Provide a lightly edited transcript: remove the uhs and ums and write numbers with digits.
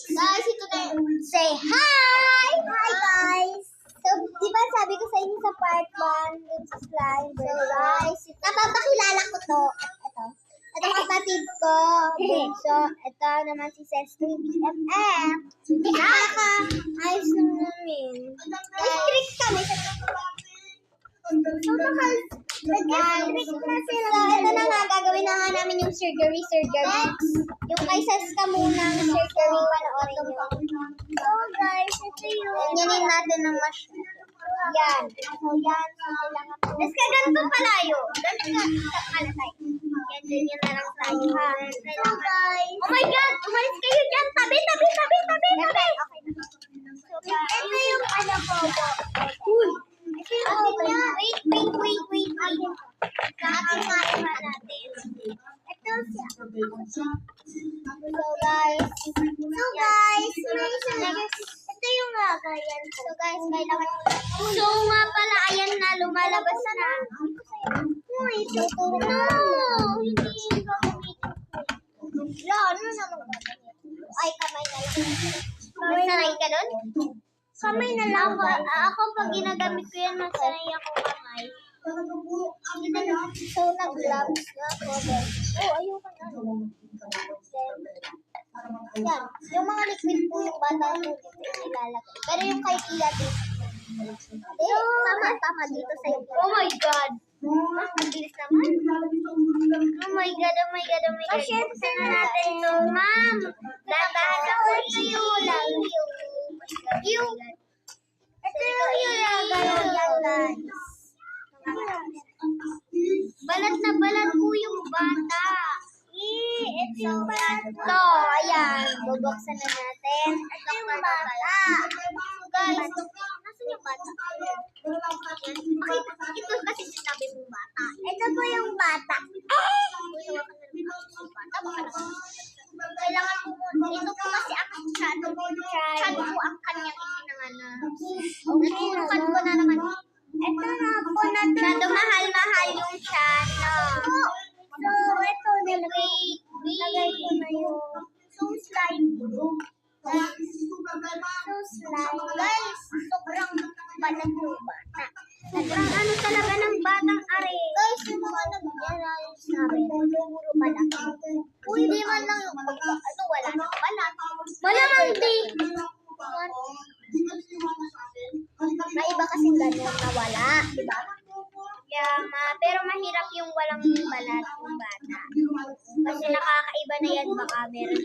Guys, ito na say hi! Hi guys! So, di ba sabi ko sa inyo sa part 1, dun sa slime. So guys, napapakilala ko to. Ito kapatid ko. So, ito naman si Seston BFF. Ayos lang namin. Strict kami sa so, nag-strict na sila. So, ito na nga, gagawin na nga namin yung surgery. Yung kay Seska munang surgery, panoorin nyo. So, guys, ito yun. Ganyanin natin ng mushroom. Yan. So, yan. Tapos ka ganito pala yun. Ganito ka pala tayo. Yan, ganyan na lang tayo. So, guys. Oh my God! Umalis kayo dyan! Tabi! Okay. So, ito yung ano po. Cool. Wait. Ating maiba natin. Ito siya. So guys, may ito yung gagayan. So guys, kailangan. So nga pala, ayan na, lumalabas na. Uy, tuturo na. No, hindi yung gagamitin. Ano naman gagamitin? Ay, kamay na lang. Masanay ka doon? Kamay na lang. Ako pag ginagamit ko yan, masanay ako kamay. So, nag-gloves na ako. Ayoko na. Yan. Yung mga liquid po yung bata po dito ilalagay. Pero yung kay Tia dito. Tama dito sa iyo. Oh my God! Ang bilis naman. Oh my God. Pasyente na natin to, ma'am. Dadahan ako yung ito yung gagawin yan, guys. Balat na balat po yung bata. Ito yung bata. Ayan. Bubuksan na natin. Ito yung bata. Guys, nasan yung bata? Ito kasi sinabi mong bata. Ito po yung bata. Kailangan po ito po kasi ang chan po ang kanyang ipinanganak. Naturukan ko na naman. Ito na po na mahal yung chan. So, ito nilagay ko na yung slime. Guys, sobrang balat ng bata. Sobrang ano talaga ng batang are. Guys, yung mga nag-ayos namin, puro balat. Uy, di man lang yung wala nang balat. Malamang di. May iba kasing ganyan na wala, di ba? Pero mahirap yung walang balat ng bata. Kasi nakakaiba na yan, baka meron